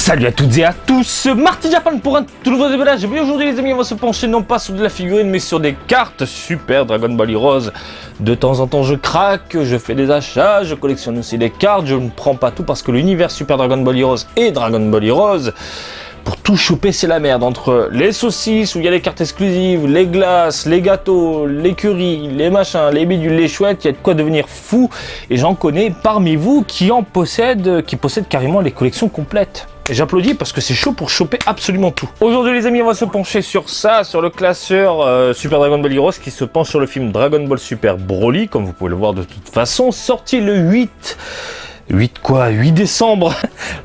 Salut à toutes et à tous, Marty Japan pour un tout nouveau déballage. Et aujourd'hui les amis, on va se pencher non pas sur de la figurine mais sur des cartes Super Dragon Ball Heroes. De temps en temps je craque, je fais des achats, je collectionne aussi des cartes. Je ne prends pas tout parce que l'univers Super Dragon Ball Heroes et Dragon Ball Heroes, pour tout choper c'est la merde. Entre les saucisses où il y a les cartes exclusives, les glaces, les gâteaux, les currys, les machins, les bidules, les chouettes, il y a de quoi devenir fou. Et j'en connais parmi vous qui possèdent carrément les collections complètes. Et j'applaudis parce que c'est chaud pour choper absolument tout. Aujourd'hui les amis, on va se pencher sur ça, sur le classeur Super Dragon Ball Heroes qui se penche sur le film Dragon Ball Super Broly, comme vous pouvez le voir de toute façon, sorti le 8 décembre.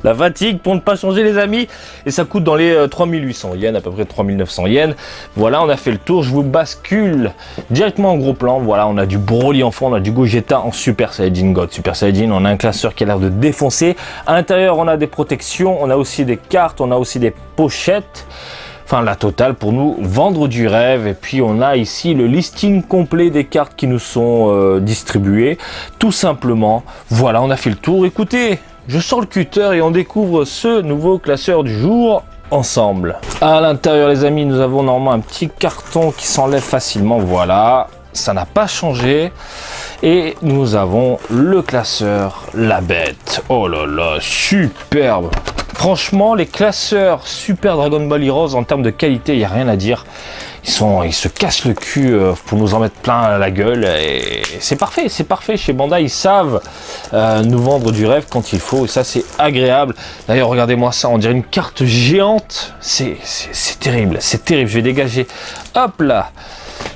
La fatigue pour ne pas changer les amis. Et ça coûte dans les 3800 yens, à peu près 3900 yens. Voilà, on a fait le tour. Je vous bascule directement en gros plan. Voilà, on a du Broly en fond, on a du Gogeta en Super Saiyajin God, Super Saiyajin. On a un classeur qui a l'air de défoncer. À l'intérieur, on a des protections, on a aussi des cartes, on a aussi des pochettes. Enfin, la totale pour nous vendre du rêve. Et puis on a ici le listing complet des cartes qui nous sont distribuées. Tout simplement, voilà, on a fait le tour. Écoutez, je sors le cutter et on découvre ce nouveau classeur du jour ensemble. À l'intérieur les amis, nous avons normalement un petit carton qui s'enlève facilement. Voilà, ça n'a pas changé. Et nous avons le classeur, la bête. Oh là là, superbe. Franchement, les classeurs Super Dragon Ball Heroes, en termes de qualité, il n'y a rien à dire. Ils se cassent le cul pour nous en mettre plein la gueule. Et c'est parfait, c'est parfait. Chez Bandai, ils savent nous vendre du rêve quand il faut. Et ça, c'est agréable. D'ailleurs, regardez-moi ça, on dirait une carte géante. C'est terrible, c'est terrible. Je vais dégager, hop là,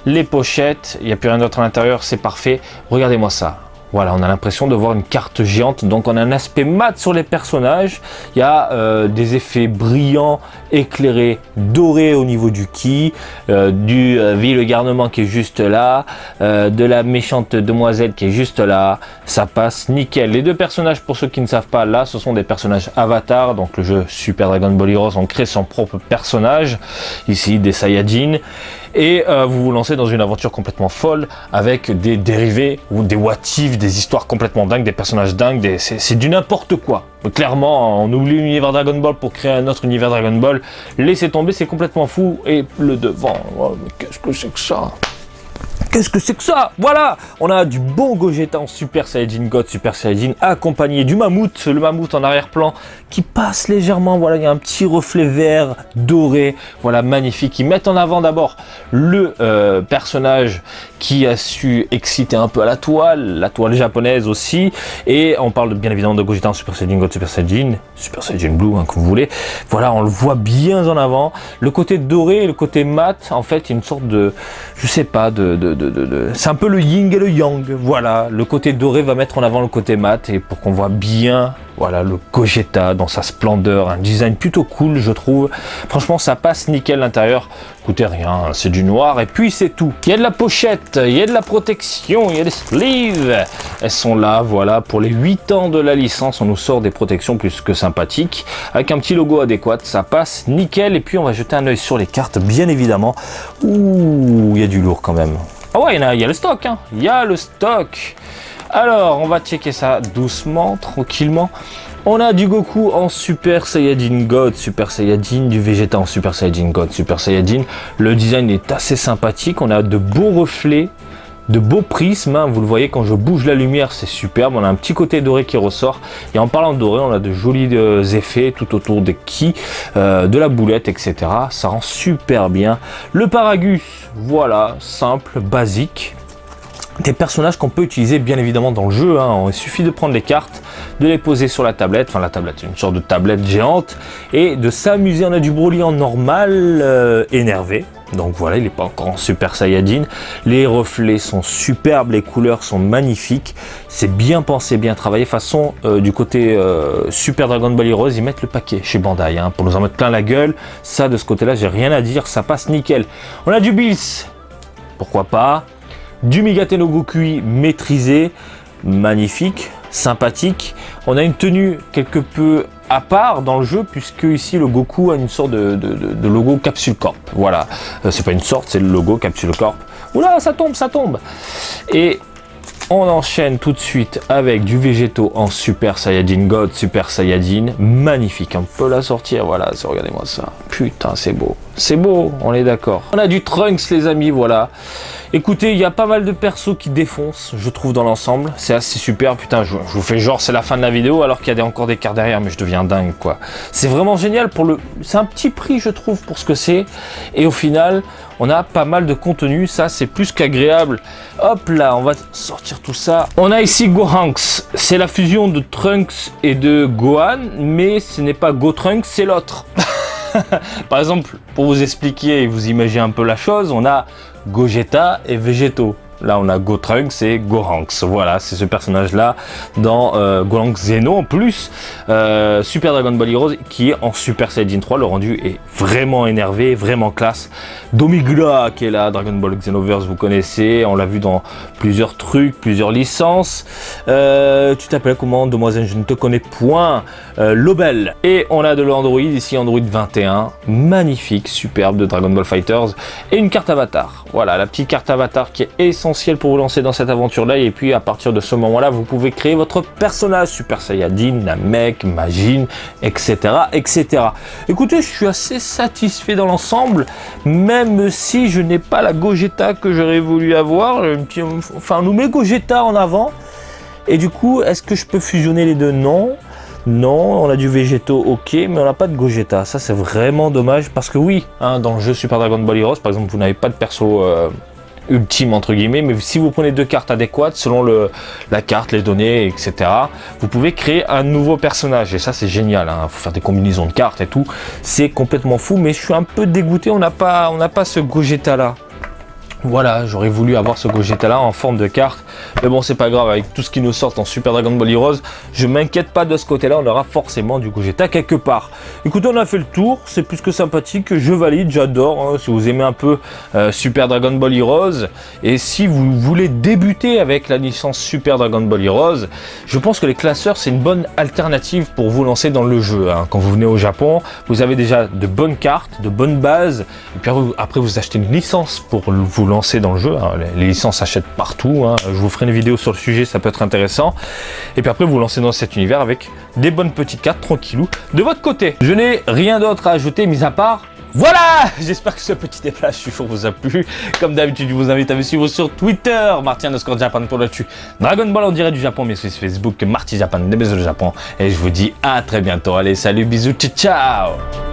les pochettes. Il n'y a plus rien d'autre à l'intérieur, c'est parfait. Regardez-moi ça. Voilà, on a l'impression de voir une carte géante, donc on a un aspect mat sur les personnages. Il y a des effets brillants, éclairés, dorés au niveau du ki, du vil garnement qui est juste là, de la méchante demoiselle qui est juste là. Ça passe nickel. Les deux personnages, pour ceux qui ne savent pas, là, ce sont des personnages avatars. Donc le jeu Super Dragon Ball Heroes, on crée son propre personnage. Ici, des Saiyajins. Et vous vous lancez dans une aventure complètement folle avec des dérivés ou des what if, des histoires complètement dingues, des personnages dingues, c'est du n'importe quoi. Donc, clairement, on oublie l'univers Dragon Ball pour créer un autre univers Dragon Ball. Laissez tomber, c'est complètement fou. Et le devant, oh, mais qu'est-ce que c'est que ça ? Qu'est-ce que c'est que ça? Voilà, on a du bon Gogeta en Super Saiyajin God, Super Saiyajin, accompagné du mammouth, le mammouth en arrière-plan qui passe légèrement. Voilà, il y a un petit reflet vert doré, voilà, magnifique. Ils mettent en avant d'abord le personnage qui a su exciter un peu à la toile japonaise aussi. Et on parle bien évidemment de Gogeta en Super Saiyajin God, Super Saiyajin Blue, hein, comme vous voulez. Voilà, on le voit bien en avant. Le côté doré et le côté mat, en fait, il y a une sorte de, je sais pas, c'est un peu le yin et le yang. Voilà, le côté doré va mettre en avant le côté mat et pour qu'on voit bien, voilà, le Gogeta dans sa splendeur, un design plutôt cool, je trouve. Franchement, ça passe nickel l'intérieur. Coûtez rien, c'est du noir et puis c'est tout. Il y a de la pochette, il y a de la protection, il y a des sleeves. Elles sont là, voilà, pour les 8 ans de la licence, on nous sort des protections plus que sympathiques avec un petit logo adéquat, ça passe nickel. Et puis on va jeter un œil sur les cartes, bien évidemment. Ouh, il y a du lourd quand même. Ah ouais, il y a le stock, hein. Il y a le stock. Alors, on va checker ça doucement, tranquillement. On a du Goku en Super Saiyajin God, Super Saiyajin, du Vegeta en Super Saiyajin God, Super Saiyajin. Le design est assez sympathique, on a de beaux reflets, de beaux prismes, hein. Vous le voyez quand je bouge la lumière, c'est superbe. On a un petit côté doré qui ressort. Et en parlant de doré, on a de jolis effets tout autour des ki, de la boulette, etc. Ça rend super bien. Le Paragus, voilà, simple, basique. Des personnages qu'on peut utiliser bien évidemment dans le jeu, hein. Il suffit de prendre les cartes, de les poser sur la tablette, enfin la tablette c'est une sorte de tablette géante, et de s'amuser. On a du Broly en normal, énervé, donc voilà, il n'est pas encore en Super Saiyajin. Les reflets sont superbes, les couleurs sont magnifiques, c'est bien pensé, bien travaillé. Façon du côté Super Dragon Ball Heroes, ils mettent le paquet chez Bandai, hein, pour nous en mettre plein la gueule. Ça, de ce côté là, j'ai rien à dire, ça passe nickel. On a du Bills, pourquoi pas. Du Migate no Gokui maîtrisé, magnifique, sympathique. On a une tenue quelque peu à part dans le jeu, puisque ici le Goku a une sorte de logo Capsule Corp. Voilà, c'est pas une sorte, c'est le logo Capsule Corp. Oula, ça tombe. Et on enchaîne tout de suite avec du Végéto en Super Saiyajin God, Super Saiyajin. Magnifique, on peut la sortir, voilà, regardez-moi ça. Putain, c'est beau. C'est beau, on est d'accord. On a du Trunks, les amis, voilà. Écoutez, il y a pas mal de persos qui défoncent, je trouve, dans l'ensemble. C'est assez super. Putain, je vous fais genre, c'est la fin de la vidéo, alors qu'il y a encore des cartes derrière, mais je deviens dingue, quoi. C'est vraiment génial pour le... C'est un petit prix, je trouve, pour ce que c'est. Et au final, on a pas mal de contenu. Ça, c'est plus qu'agréable. Hop là, on va sortir tout ça. On a ici Gohanks. C'est la fusion de Trunks et de Gohan, mais ce n'est pas Gotrunks, c'est l'autre. Par exemple, pour vous expliquer et vous imaginer un peu la chose, on a Gogeta et Végéto. Là, on a Gotrunks et Gohanks. Voilà, c'est ce personnage-là dans Gohanks Zeno en plus. Super Dragon Ball Heroes qui est en Super Saiyajin 3. Le rendu est vraiment énervé, vraiment classe. Domigla qui est là, Dragon Ball Xenoverse, vous connaissez. On l'a vu dans plusieurs trucs, plusieurs licences. Tu t'appelles comment, demoiselle? Je ne te connais point. Lobel. Et on a de l'Android ici, Android 21. Magnifique, superbe de Dragon Ball Fighters. Et une carte avatar. Voilà, la petite carte avatar qui est essentielle pour vous lancer dans cette aventure-là. Et puis à partir de ce moment-là, vous pouvez créer votre personnage Super Saiyajin, Namek, Majin, etc., etc. Écoutez, je suis assez satisfait dans l'ensemble, même si je n'ai pas la Gogeta que j'aurais voulu avoir. Enfin, on nous met Gogeta en avant. Et du coup, est-ce que je peux fusionner les deux? Non. Non, on a du Végéto, ok, mais on n'a pas de Gogeta. Ça, c'est vraiment dommage parce que oui, hein, dans le jeu Super Dragon Ball Heroes, par exemple, vous n'avez pas de perso ultime, entre guillemets, mais si vous prenez deux cartes adéquates, selon la carte, les données, etc., vous pouvez créer un nouveau personnage. Et ça, c'est génial. Hein. Faut faire des combinaisons de cartes et tout. C'est complètement fou, mais je suis un peu dégoûté. On n'a pas ce Gogeta-là. Voilà, j'aurais voulu avoir ce Gogeta là en forme de carte, mais bon, c'est pas grave, avec tout ce qui nous sort en Super Dragon Ball Heroes, je m'inquiète pas de ce côté là, on aura forcément du Gogeta quelque part. Écoutez, on a fait le tour, c'est plus que sympathique, je valide, j'adore, hein, si vous aimez un peu Super Dragon Ball Heroes, et si vous voulez débuter avec la licence Super Dragon Ball Heroes, je pense que les classeurs c'est une bonne alternative pour vous lancer dans le jeu. Hein. Quand vous venez au Japon, vous avez déjà de bonnes cartes, de bonnes bases, et puis après vous achetez une licence pour vous lancer dans le jeu. Hein. Les licences s'achètent partout. Hein. Je vous ferai une vidéo sur le sujet, ça peut être intéressant. Et puis après, vous lancez dans cet univers avec des bonnes petites cartes tranquillou de votre côté. Je n'ai rien d'autre à ajouter, mis à part. Voilà! J'espère que ce petit déplacement vous a plu. Comme d'habitude, je vous invite à me suivre sur Twitter, Martin_Japan pour l'actu Dragon Ball en direct du Japon, mais sur Facebook, Marty Japan, des bisous du Japon. Et je vous dis à très bientôt. Allez, salut, bisous, ciao, ciao!